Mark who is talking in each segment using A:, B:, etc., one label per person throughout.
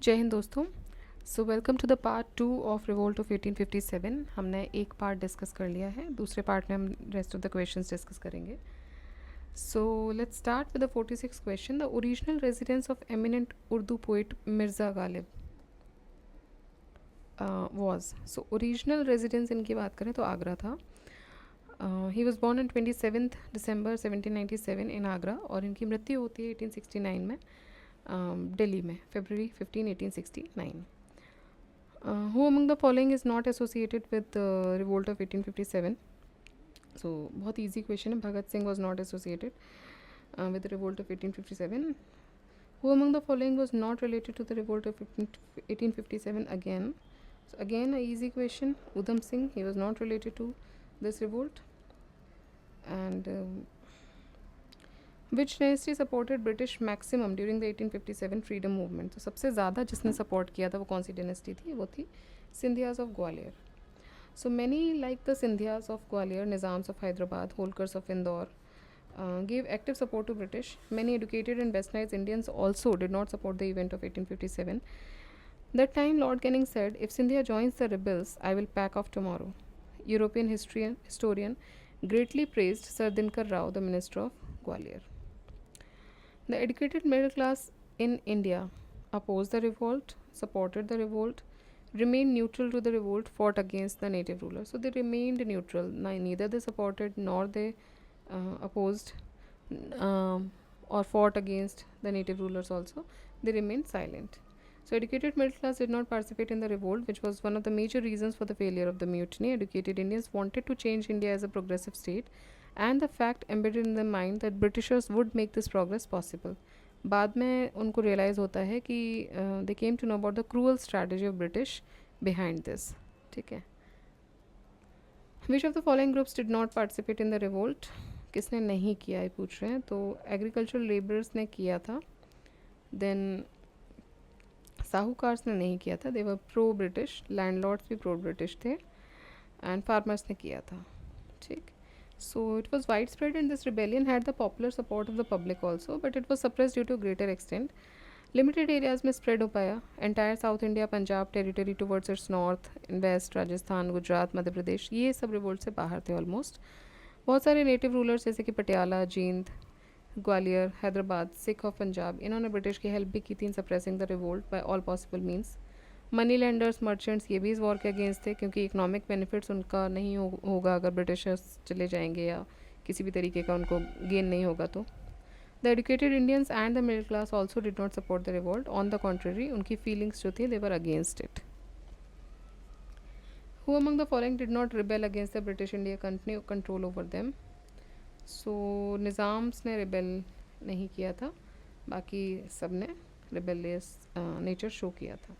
A: जय हिंद दोस्तों। So welcome to the part 2 of revolt of 1857। हमने एक पार्ट डिस्कस कर लिया है, दूसरे पार्ट में हम rest of the questions discuss करेंगे। So let's start with the 46 question. The original residence of eminent Urdu poet Mirza Ghalib was. So original residence इनकी बात करें तो आगरा था। He was born on 27 December 1797 in Agra और इनकी मृत्यु होती है 1869 में दिल्ली में, February 15, 1869. Who among the following is not associated with the revolt of 1857? So बहुत easy question है. Bhagat Singh was not associated with the revolt of 1857. Who among the following was not related to the revolt of 1857? Again, so again a easy question. Udham Singh, he was not related to this revolt. And which dynasty supported British maximum during the 1857 freedom movement. तो सबसे ज़्यादा जिसने support किया था वो कौन सी dynasty थी? वो थी Scindias of Gwalior. So many like the Scindias of Gwalior, Nizam's of Hyderabad, Holkars of Indore gave active support to British. Many educated and westernized Indians also did not support the event of 1857. That time Lord Canning said, if Scindia joins the rebels, I will pack off tomorrow. European historian greatly praised Sir Dinkar Rao, the minister of Gwalior. The educated middle class in India opposed the revolt, supported the revolt, remained neutral to the revolt, fought against the native rulers. So they remained neutral. Neither they supported nor they opposed or fought against the native rulers also. They remained silent. So educated middle class did not participate in the revolt, which was one of the major reasons for the failure of the mutiny. Educated Indians wanted to change India as a progressive state, and the fact embedded in their mind that Britishers would make this progress possible. बाद में उनको realise होता है कि they came to know about the cruel strategy of British behind this. ठीक है। Which of the following groups did not participate in the revolt? किसने नहीं किया है पूछ रहे हैं। तो एग्रीकल्चरल लेबरर्स ने किया था, देन साहूकार्स ने नहीं किया था, दे वर प्रो ब्रिटिश, लैंडलॉर्ड्स भी प्रो ब्रिटिश थे, एंड फार्मर्स ने किया था। ठीक। So it was widespread and this rebellion had the popular support of the public also, but it was suppressed due to greater extent. Limited areas में spread हो पाया. Entire South India, Punjab territory towards its north, in west, Rajasthan, Gujarat, Madhya Pradesh, ये सब revolt से बाहर थे almost. बहुत सारे नेटिव रूलर्स जैसे कि पटियाला, जींद, ग्वालियर, हैदराबाद, सिख ऑफ पंजाब, इन्होंने ब्रिटिश की हेल्प भी की थी in suppressing the revolt by all possible means. Money lenders, merchants, ये भी इस वॉर के अगेंस्ट थे क्योंकि इकोनॉमिक बेनिफिट्स उनका नहीं होगा अगर ब्रिटिशर्स चले जाएंगे या किसी भी तरीके का उनको गेन नहीं होगा। तो the educated Indians and the middle class also did not support the revolt. On the contrary उनकी फीलिंग्स जो थी they were against it. Who among the following did not rebel against the British India company control over them? So Nizams ने rebel नहीं किया था, बाकी सब ने रिबेलियस नेचर शो किया था।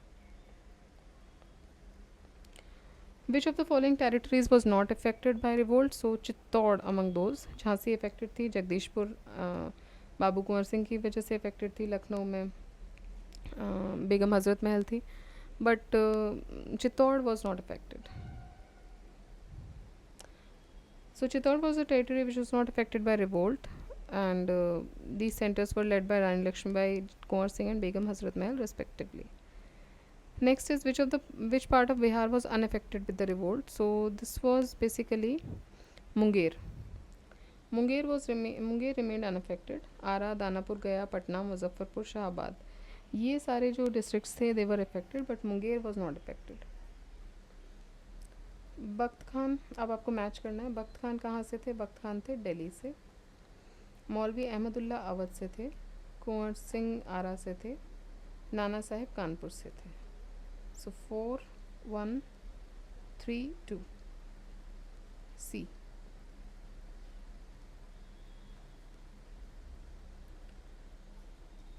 A: Which of the following territories was not affected by revolt? So Chittor among those. Jhansi affected थी, जगदीशपुर बाबू कुंवर सिंह की वजह से affected थी, लखनऊ में बेगम हज़रत महल थी, but Chittor was not affected. So Chittor was a territory which was not affected by revolt, and these centers were led by Rani Lakshmibai, Kunwar Singh and Begum Hazrat Mahal respectively. Next is which part of Bihar was unaffected with the revolt? So this was basically Munger. Munger remained unaffected. Ara, Danapur, Gaya, Patna, Muzaffarpur, Shahabad, ये सारे जो districts थे they were affected, but Munger was not affected. बख्त खान, अब आपको match करना है। बख्त खान कहाँ से थे? बख्त खान थे दिल्ली से। मौलवी अहमदुल्ला अवध से थे। कुंवर सिंह आरा से थे। नाना साहेब कानपुर से थे। So 4, 1, 3, 2. C.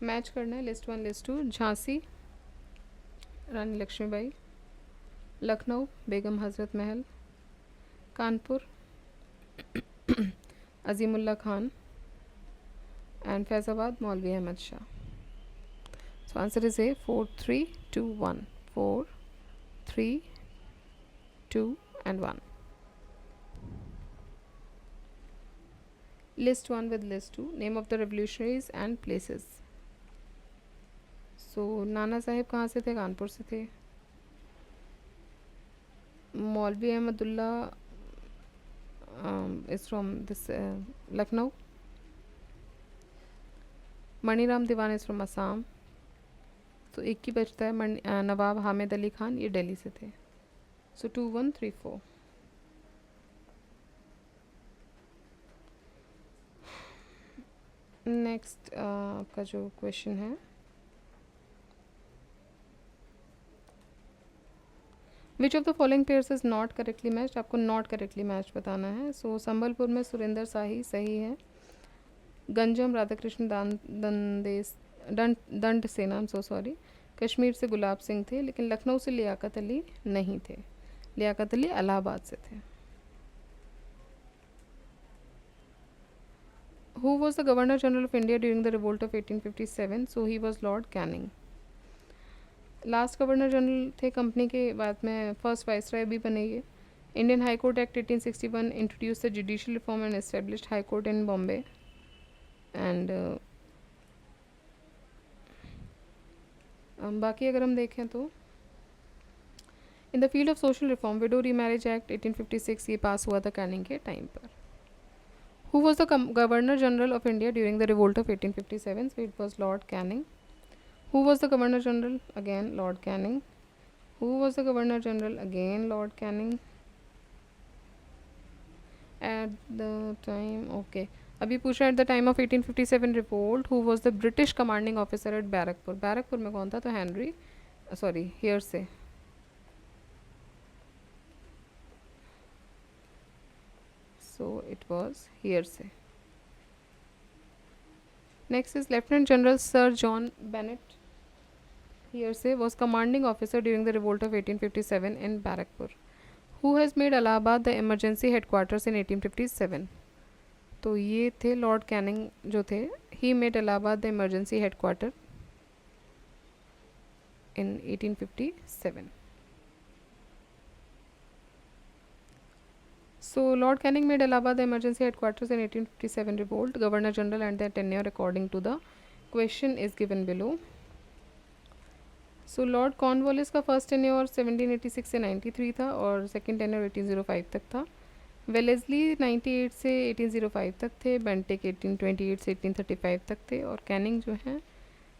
A: मैच करना है लिस्ट 1, लिस्ट 2। झांसी रानी लक्ष्मीबाई, लखनऊ बेगम हज़रत महल, कानपुर अजीमुल्ला खान एंड फैज़ाबाद मौलवी Ahmad Shah. So answer is A, 4, 3, 2, 1. 4, 3, 2 and 1. List 1 with list 2. Name of the revolutionaries and places. सो नाना साहेब कहाँ से थे? कानपुर से थे. मौलवी Ahmadullah is from this Lucknow. Maniram Dewan is from Assam. तो एक ही बचता है. नवाब हामिद अली खान, ये दिल्ली से थे. सो 2134. नेक्स्ट आपका जो क्वेश्चन है, which of the following pairs is not correctly matched. आपको नॉट करेक्टली मैच बताना है. सो संबलपुर में सुरेंद्र शाही सही है. गंजम राधाकृष्ण दंड सेना, I am so sorry, Kashmir से गुलाब सिंह थे, लेकिन लखनऊ से लियाकत अली नहीं थे. लियाकत अली इलाहाबाद से थे. Who was the Governor General of India during the revolt of 1857? So he was Lord Canning. Last governor general थे कंपनी के, बाद में फर्स्ट वाइसराय भी बने ये. Indian high court act 1861 introduce the judicial reform and established high court in Bombay. And बाकी अगर हम देखें तो in the field of social reform window remarriage act 1856 ये पास हुआ था कैनिंग के टाइम पर. Who was the Governor General of India during the revolt of 1857? So it was Lord Canning. Who was the Governor General? Again Lord Canning. Who was the Governor General? Again Lord Canning. At the time, okay. अभी पूछा at the time of 1857 revolt, who was the British commanding officer at Barrackpore. Barrackpore में कौन था? तो Henry, sorry hearsay. So it was hearsay. Next is Lieutenant General Sir John Bennett. Hearsay was commanding officer during the revolt of 1857 in Barakpur. Who has made Allahabad the emergency headquarters in 1857? तो ये थे Lord Canning जो थे. He made Allahabad the emergency headquarter in 1857. So Lord Canning made Allahabad the emergency headquarters in 1857 revolt. Governor General and their tenure according to the question is given below. So Lord Cornwallis का first tenure 1786 से 93 था और second tenure 1805 तक था. Wellesley 98 से 1805 तक थे. Bentinck 1828 से 1835 तक थे. और कैनिंग जो है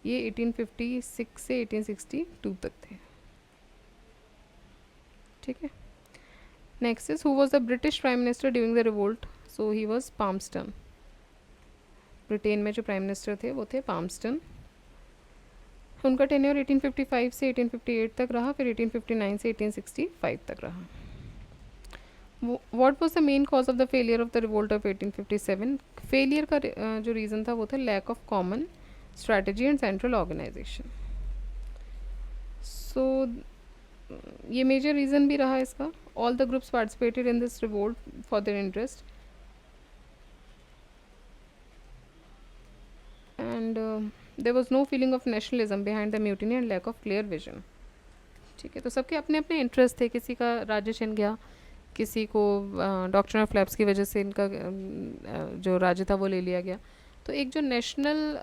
A: ये 1856 से 1862 तक थे. ठीक है. Next is who was the British Prime Minister during the revolt? So he was Palmerston. Britain में जो प्राइम मिनिस्टर थे वो थे पाल्मस्टन. उनका टेन्योर 1855 से 1858 तक रहा, फिर 1859 से 1865 तक रहा. What was the main cause of the failure of the revolt of 1857? Failure का जो रीज़न था वो था lack of common strategy and central organisation. So ये मेजर रीज़न भी रहा इसका. All the groups participated in this revolt for their interest and there was no feeling of nationalism behind the mutiny and lack of clear vision. ठीक है. तो सबके अपने अपने इंटरेस्ट थे. किसी का राज्य छिन गया, किसी को डॉक्ट्रिन ऑफ लैप्स की वजह से इनका जो राज्य था वो ले लिया गया. तो एक जो नेशनल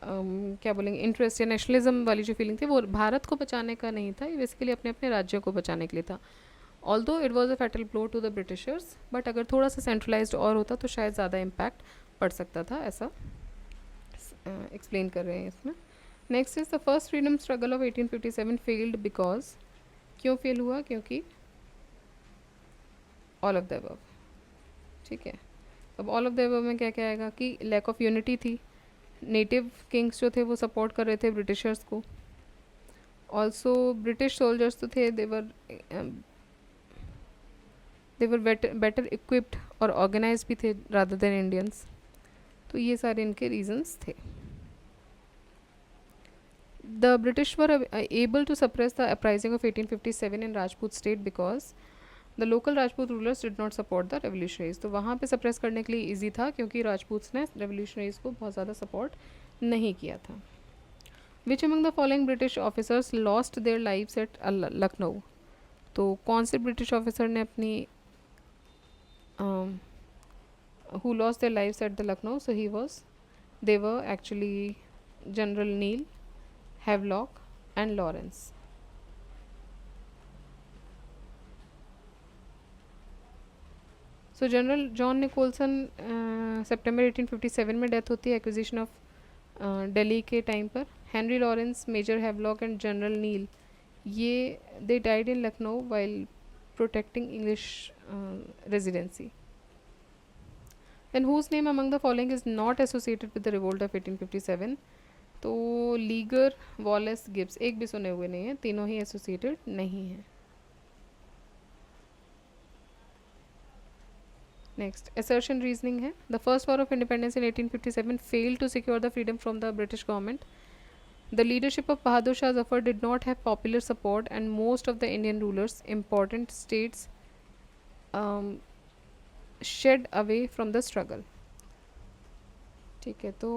A: क्या बोलेंगे इंटरेस्ट या नेशनलिज्म वाली जो फीलिंग थी वो भारत को बचाने का नहीं था. ये बेसिकली अपने अपने राज्यों को बचाने के लिए था. Although it was a fatal blow to the Britishers, but अगर थोड़ा सा सेंट्रलाइज्ड और होता तो शायद ज़्यादा इम्पैक्ट पड़ सकता था. ऐसा एक्सप्लेन कर रहे हैं इसमें. Next is the first freedom struggle of 1857 failed because. क्यों फेल हुआ? क्योंकि ऑल ऑफ द अबव. ठीक है. अब ऑल ऑफ द अबव में क्या क्या आएगा कि लैक ऑफ यूनिटी थी. नेटिव किंग्स जो थे वो सपोर्ट कर रहे थे ब्रिटिशर्स को. ऑल्सो ब्रिटिश सोल्जर्स तो थे, दे वर बेटर इक्विप्ड और ऑर्गेनाइज भी थे रादर देन इंडियंस. तो ये सारे इनके रीजंस थे. The British were able to suppress the uprising of 1857 in Rajput state because the local Rajput rulers did not support the revolutionaries. तो वहाँ पे सप्रेस करने के लिए ईजी था क्योंकि राजपूत्स ने रेवोल्यूशनरीज को बहुत ज़्यादा सपोर्ट नहीं किया था. Which among the following British officers lost their lives at Lucknow. तो कौन से ब्रिटिश ऑफिसर ने अपनी who lost their lives at the Lucknow? So they were actually General Neil, Havelock and Lawrence. So general John Nicholson सितंबर 1857 में death होती है acquisition of Delhi के टाइम पर. Henry Lawrence, major Havelock and general Neil, ये they died in Lucknow while protecting English residency. Then whose name among the following is not associated with the revolt of 1857. तो लीगर, Wallace, Gibbs एक भी सुने हुए नहीं हैं, तीनों ही एसोसिएटेड नहीं हैं. नेक्स्ट assertion reasoning है. The first war of independence in 1857 failed to secure the freedom from the British government. The leadership of Bahadur Shah Zafar did not have popular support and most of the Indian rulers, important states, shed away from the struggle. ठीक है, तो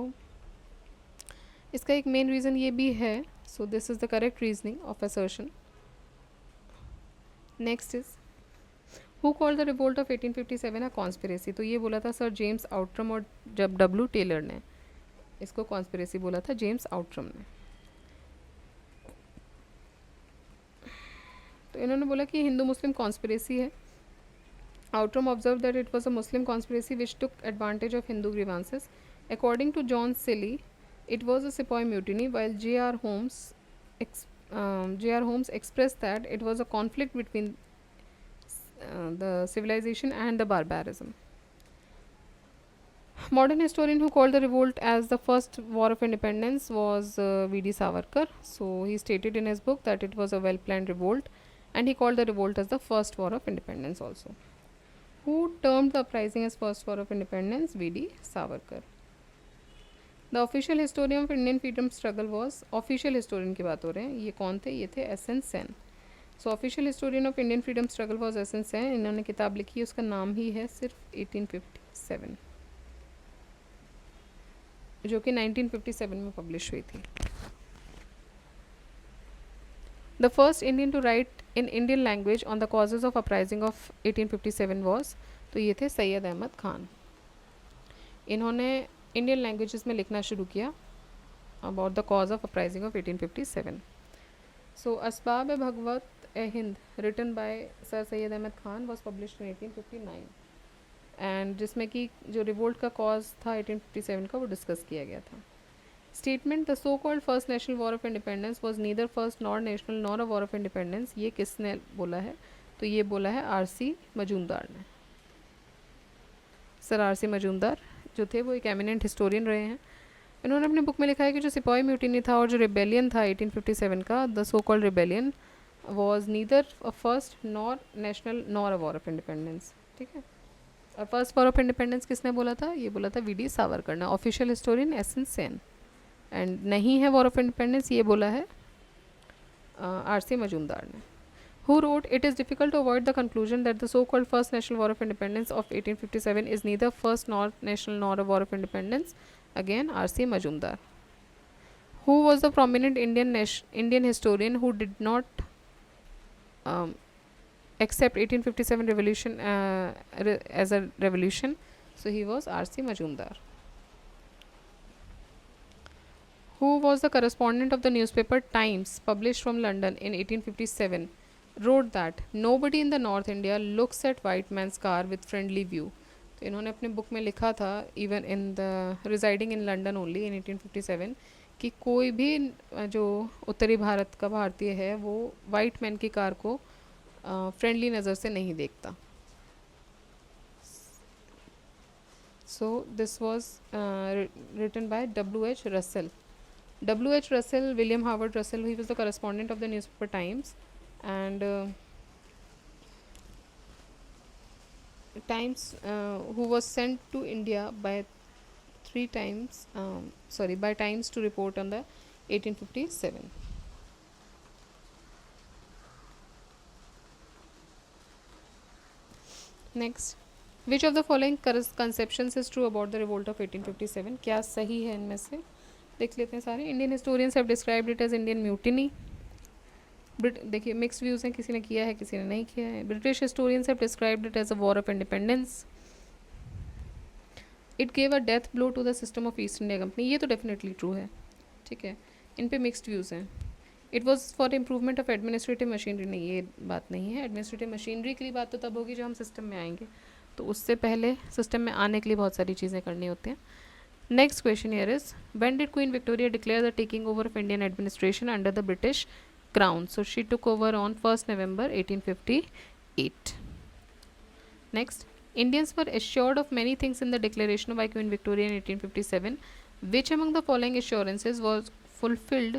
A: इसका एक main reason ये भी है. So this is the correct reasoning of assertion. Next is who called the revolt of 1857 a conspiracy. तो ये बोला था सर जेम्स आउटरम और जब डब्ल्यू टेलर ने इसको कॉन्स्पिरेसी बोला था, जेम्स आउटरम ने. तो इन्होंने बोला कि हिंदू मुस्लिम कॉन्स्पिरेसी है. Outram observe that it was a Muslim conspiracy which took advantage of Hindu grievances. According to John Seeley it was a sepoy mutiny, while J.R. Holmes expressed that it was a conflict between the civilization and the barbarism. Modern historian who called the revolt as the first war of independence was V.D. Savarkar. So he stated in his book that it was a well-planned revolt, and he called the revolt as the first war of independence also. Who termed the uprising as first war of independence? V.D. Savarkar. The official historian of Indian freedom struggle was, official historian की बात हो रहे हैं, ये कौन थे? ये थे S N Sen. So official historian of Indian freedom struggle was S N Sen. इन्होंने किताब लिखी है, उसका नाम ही है सिर्फ 1857, जो कि 1957 में पब्लिश हुई थी. The first Indian to write in Indian language on the causes of uprising of 1857 was, तो ये थे सैयद अहमद खान. इन्होंने इंडियन लैंग्वेजेस में लिखना शुरू किया about the cause of uprising of 1857. So Asbab Baghawat e Hind written by sir Syed Ahmad Khan was published in 1859, and जिसमें कि जो रिवोल्ट का कॉज था 1857 का वो डिस्कस किया गया था. Statement the so called first national war of independence was neither first nor national nor a war of independence. ये किसने बोला है? तो ये बोला है आर.सी. मजूमदार ने. Sir RC. मजूमदार जो थे वो एक एमिनेंट हिस्टोरियन रहे हैं. इन्होंने अपनी बुक में लिखा है कि जो सिपाही म्यूटिनी था और जो रिबेलियन था 1857 का, the so called rebellion was neither a first nor national nor a war of independence. ठीक है, और फर्स्ट वॉर ऑफ इंडिपेंडेंस किसने बोला था? ये बोला था वी.डी. सावरकर ने, official historian S N Sen. And नहीं है वॉर ऑफ इंडिपेंडेंस, ये बोला है आर.सी. मजूमदार ने. Who wrote, it is difficult to avoid the conclusion that the so-called first national war of independence of 1857 is neither first nor national nor a war of independence? Again, R.C. Majumdar. Who was the prominent Indian historian who did not accept 1857 revolution as a revolution? So he was R.C. Majumdar. Who was the correspondent of the newspaper Times, published from London in 1857? wrote that nobody in the North India looks at white man's car with friendly view. तो इन्होंने अपने book में लिखा था, even in the residing in London only in 1857, कि कोई भी जो उत्तरी भारत का भारतीय है वो वाइट मैन की कार को फ्रेंडली नज़र से नहीं देखता. So this was written by W.H. Russell. W.H. Russell, William Howard Russell, he was the correspondent of the newspaper Times. And Times who was sent to India by by Times to report on the 1857. Next, which of the following conceptions is true about the revolt of 1857? क्या सही है इनमें से? देख लेते हैं सारे. Indian historians have described it as Indian mutiny. देखिए मिक्स व्यूज़ हैं, किसी ने किया है किसी ने नहीं किया है. British historians have described it as a war of independence. It gave a death blow to the system of East India Company. ये तो डेफिनेटली ट्रू है. ठीक है, इन पे मिक्स्ड व्यूज़ हैं. It was for improvement of administrative machinery. नहीं, ये बात नहीं है. एडमिनिस्ट्रेटिव मशीनरी के लिए बात तो तब होगी जब हम सिस्टम में आएंगे, तो उससे पहले सिस्टम में आने के लिए बहुत सारी चीज़ें करनी होती हैं. Next question here is, when did queen Victoria declare the taking over of Indian administration under the British crown? So she took over on 1st November 1858. Next, Indians were assured of many things in the declaration by Queen Victoria in 1857. Which among the following assurances was fulfilled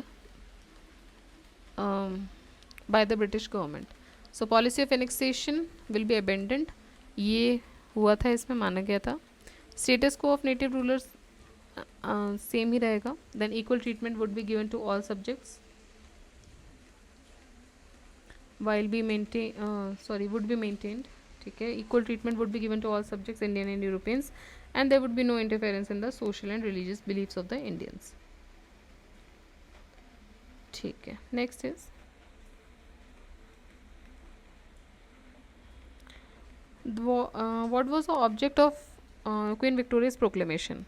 A: by the British government? So policy of annexation will be abandoned. ये हुआ था, इसमें माना गया था. Status quo of native rulers same ही रहेगा. Then equal treatment would be given to all subjects. While be would be maintained. ठीक है. Equal treatment would be given to all subjects, Indian and Europeans, and there would be no interference in the social and religious beliefs of the Indians. ठीक है. Next is what was the object of Queen Victoria's proclamation?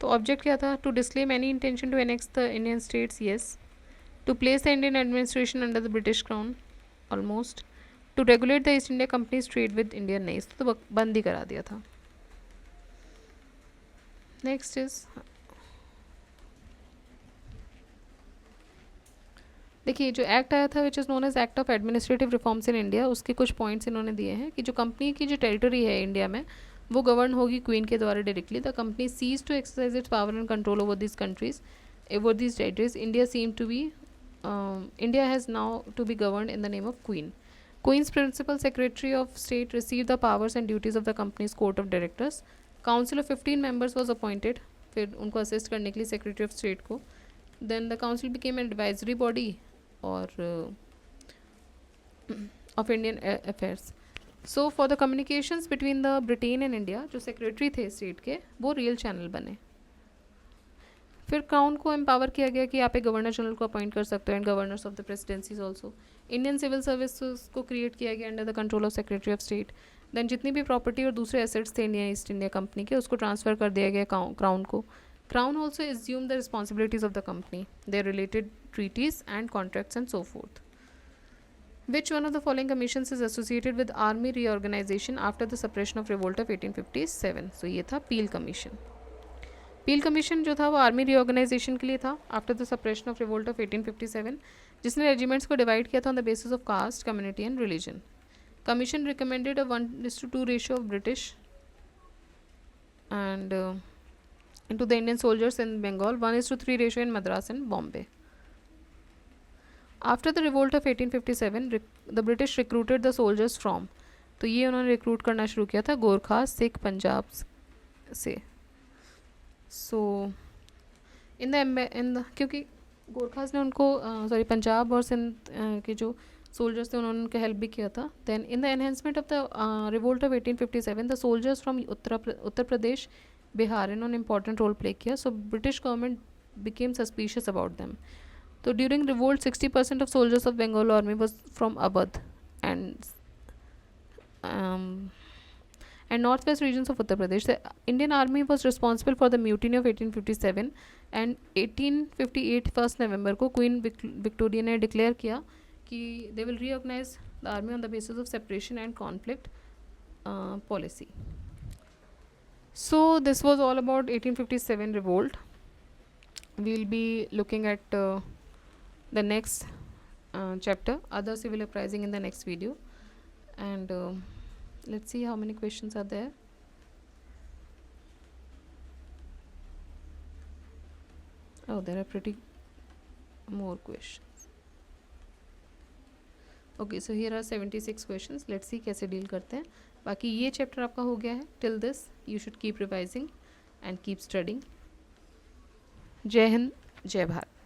A: तो object क्या था? To disclaim any intention to annex the Indian states. Yes. To place the Indian administration under the British crown. Almost. To regulate the East India Company's trade with India. नहीं, तो बंद ही करा दिया था. Next is, देखिए जो act आया था which is known as act of administrative reforms in India, उसके कुछ पॉइंट्स इन्होंने दिए हैं कि जो कंपनी की जो टेरिटरी है इंडिया में वो गवर्न होगी क्वीन के द्वारा directly. The company cease to exercise its power and control over this countries, over this territories. India has now to be governed in the name of Queen. Queen's principal secretary of state received the powers and duties of the company's court of directors. Council of 15 members was appointed, फिर उनको assist करने के लिए secretary of state को. Then the council became an advisory body और of Indian affairs. So for the communications between the Britain and India, जो secretary थे state के वो real channel बने. फिर क्राउन को एम्पावर किया गया कि आप एक गवर्नर जनरल को अपॉइंट कर सकते हो and governors of the presidencies also. Indian civil service को क्रिएट किया गया under the control of secretary of state. Then जितनी भी प्रॉपर्टी और दूसरे एसेट्स थे इंडियन ईस्ट इंडिया कंपनी के, उसको ट्रांसफ़र कर दिया गया क्राउन को. Crown also assume the responsibilities of the company, their related treaties and contracts and so forth. Which one of the following commissions is associated with army reorganization after the suppression of revolt of 1857? So ये था पील commission. पील commission जो था वो army reorganisation के लिए था after the suppression of revolt of 1857, जिसने regiments को डिवाइड किया था on the basis of caste, community and religion. Commission recommended a 1:2 ratio of British and into the Indian soldiers in Bengal, 1:3 ratio in Madras and Bombay. After the revolt of 1857 the British recruited the soldiers from, तो ये उन्होंने recruit करना शुरू किया था गोरखा, सिख, पंजाब से. सो in the क्योंकि गोरखास ने उनको पंजाब और सिंध के जो सोल्जर्स थे उन्होंने उनका हेल्प भी किया था. Then in the enhancement of the revolt of 1857 the soldiers from Uttar Pradesh, Bihar, इन्होंने इंपॉर्टेंट रोल प्ले किया. So British government became suspicious about them. तो during revolt 60% of soldiers of Bengal army was from Awadh and northwest regions of Uttar Pradesh. The Indian Army was responsible for the mutiny of 1857 and 1858 1st November को Queen Victoria ने declare किया कि they will reorganize the army on the basis of separation and conflict policy. So this was all about 1857 revolt. We will be looking at the next chapter, other civil uprising, in the next video, and let's see how many questions are there. Oh, there are pretty more questions. Okay, so here are 76 questions. Let's see कैसे deal करते हैं. बाकी ये chapter आपका हो गया है. Till this you should keep revising and keep studying. जय हिंद, जय भारत.